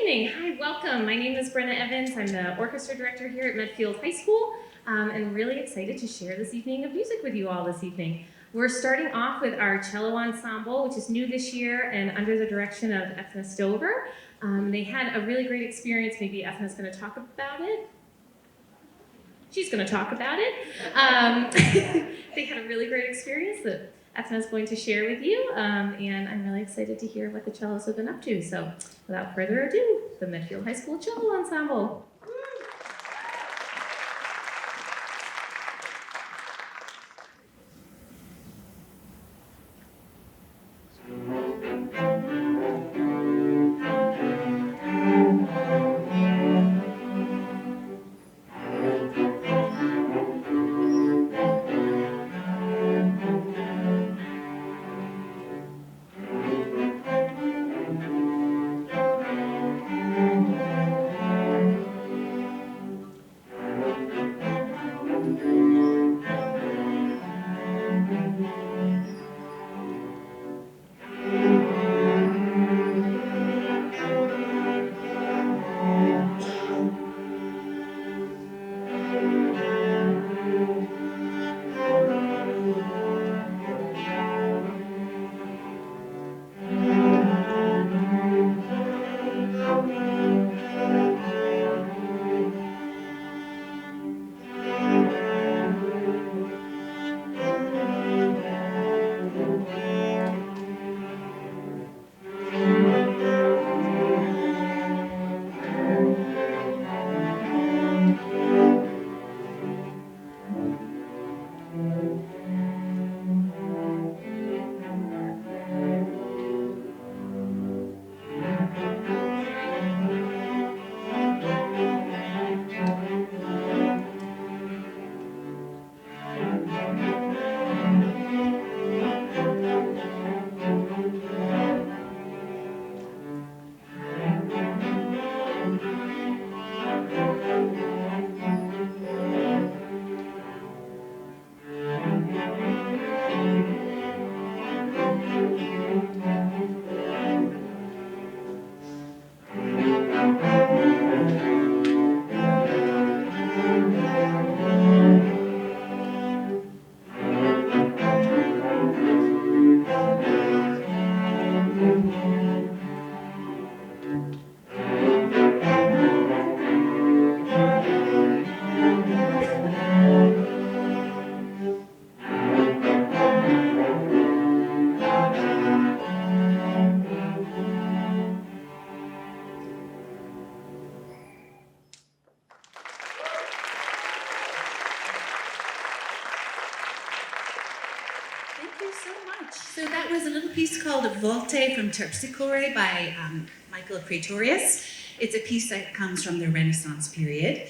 evening. Hi, welcome. My name is Brenna Evans. I'm the orchestra director here at Medfield High School, and really excited to share this evening of music with you all this evening. We're starting off with our cello ensemble, which is new this year and under the direction of Ethna Stover. They had a really great experience. Maybe Ethna's going to talk about it. She's going to talk about it. They had a really great experience that Ethna's going to share with you, and I'm really excited to hear what the cellos have been up to. So without further ado, the Medfield High School Cello Ensemble. So that was a little piece called Volte from Terpsichore by Michael Praetorius. It's a piece that comes from the Renaissance period.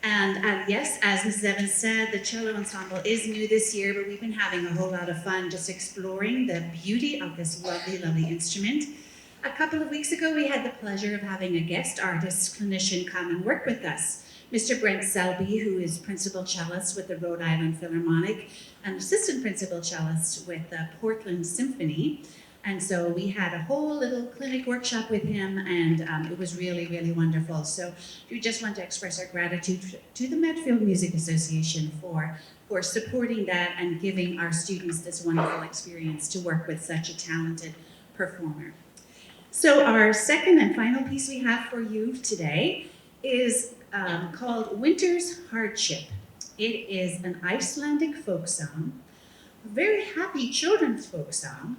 And yes, as Mrs. Evans said, the cello ensemble is new this year, but we've been having a whole lot of fun just exploring the beauty of this lovely, lovely instrument. A couple of weeks ago, we had the pleasure of having a guest artist clinician come and work with us. Mr. Brent Selby, who is principal cellist with the Rhode Island Philharmonic and assistant principal cellist with the Portland Symphony. And so we had a whole little clinic workshop with him, and it was really, really wonderful. So we just want to express our gratitude to the Medfield Music Association for supporting that and giving our students this wonderful experience to work with such a talented performer. So our second and final piece we have for you today is called Winter's Hardship. It is an Icelandic folk song, a very happy children's folk song,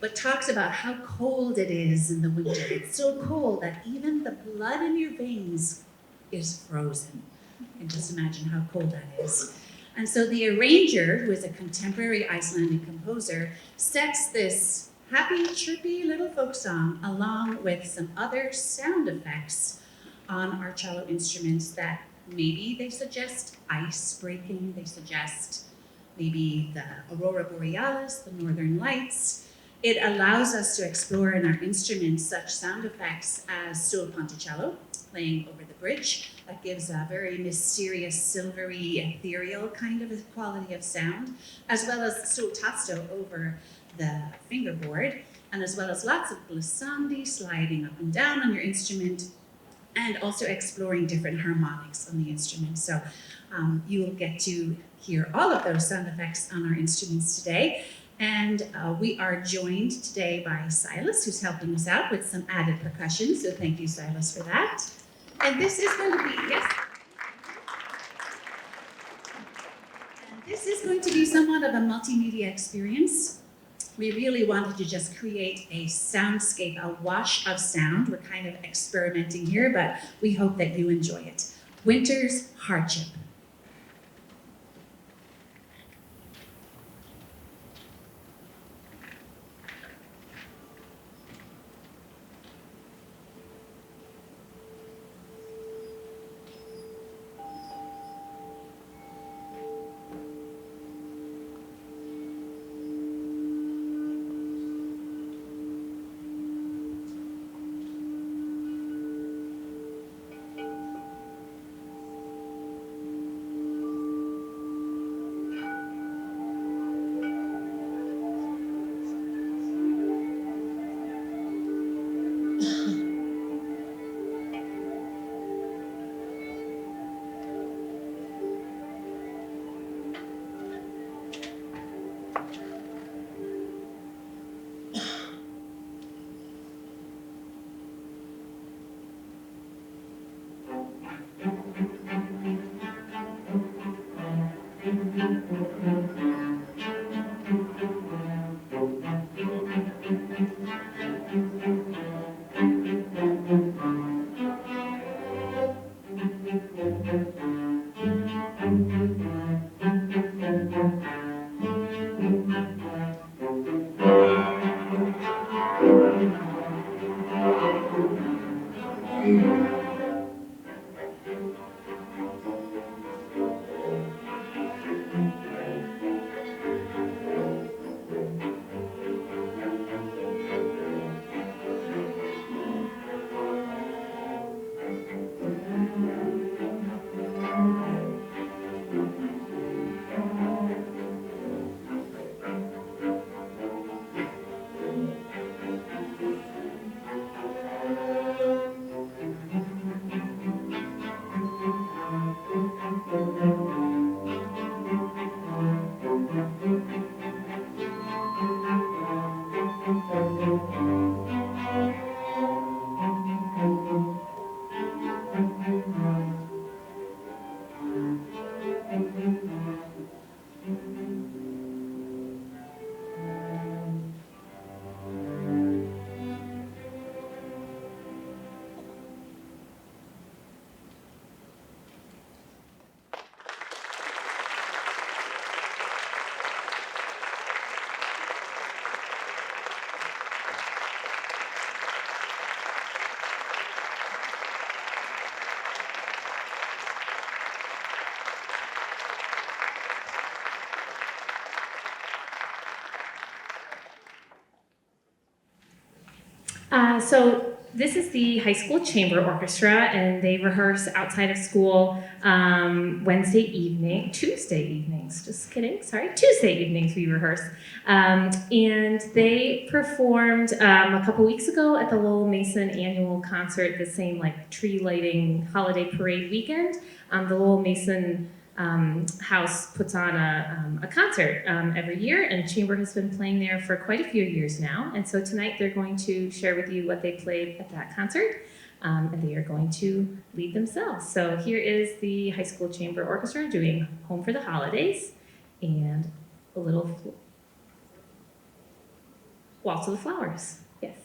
but talks about how cold it is in the winter. It's so cold that even the blood in your veins is frozen. You can just imagine how cold that is. And so the arranger, who is a contemporary Icelandic composer, sets this happy, chirpy little folk song along with some other sound effects on our cello instruments that maybe they suggest ice breaking, they suggest maybe the aurora borealis, the northern lights. It allows us to explore in our instruments such sound effects as sul ponticello, playing over the bridge. That gives a very mysterious, silvery, ethereal kind of a quality of sound, as well as sul tasto over the fingerboard. and as well as lots of glissandi, sliding up and down on your instrument, and also exploring different harmonics on the instrument. So you will get to hear all of those sound effects on our instruments today. And we are joined today by Silas, who's helping us out with some added percussion. So thank you, Silas, for that. And this is going to be, yes. And this is going to be somewhat of a multimedia experience. We really wanted to just create a soundscape, a wash of sound. We're kind of experimenting here, but we hope that you enjoy it. Winter's Hardship. So this is the high school chamber orchestra, and they rehearse outside of school Tuesday evenings. Just kidding, sorry, Tuesday evenings we rehearse. And they performed a couple weeks ago at the Lowell Mason annual concert, the same like tree lighting holiday parade weekend. The Lowell Mason house puts on a concert every year, and chamber has been playing there for quite a few years now. And so tonight they're going to share with you what they played at that concert, and they are going to lead themselves. So here is the high school chamber orchestra doing Home for the Holidays and a little Waltz of the Flowers. Yes.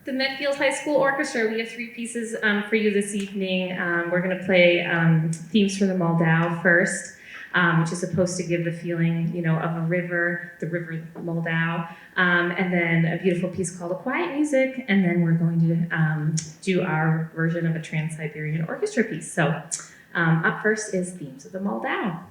The Medfield High School Orchestra, we have 3 pieces for you this evening. We're going to play themes from the Moldau first, which is supposed to give the feeling, of a river, the river Moldau, and then a beautiful piece called A Quiet Music, and then we're going to do our version of a Trans-Siberian Orchestra piece. So up first is Themes of the Moldau.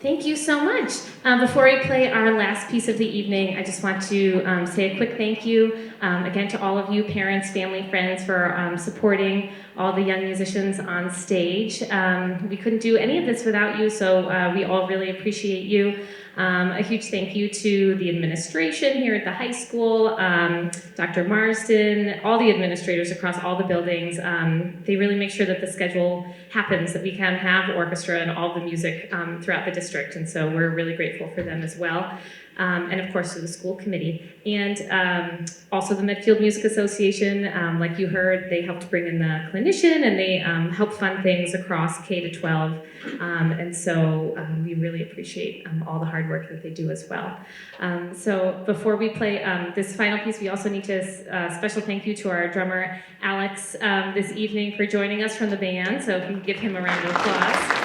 Thank you so much. Before we play our last piece of the evening, I just want to say a quick thank you again to all of you, parents, family, friends, for supporting all the young musicians on stage. We couldn't do any of this without you, so we all really appreciate you. A huge thank you to the administration here at the high school, Dr. Marsden, all the administrators across all the buildings. They really make sure that the schedule happens, that we can have orchestra and all the music throughout the district, and so we're really grateful for them as well. And of course to the school committee. And also the Medfield Music Association, like you heard, they helped bring in the clinician and they help fund things across K to 12. And so we really appreciate all the hard work that they do as well. So before we play this final piece, we also need to special thank you to our drummer, Alex, this evening for joining us from the band. So if you can give him a round of applause.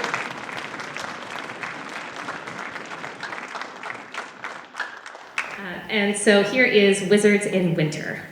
And so here is Wizards in Winter.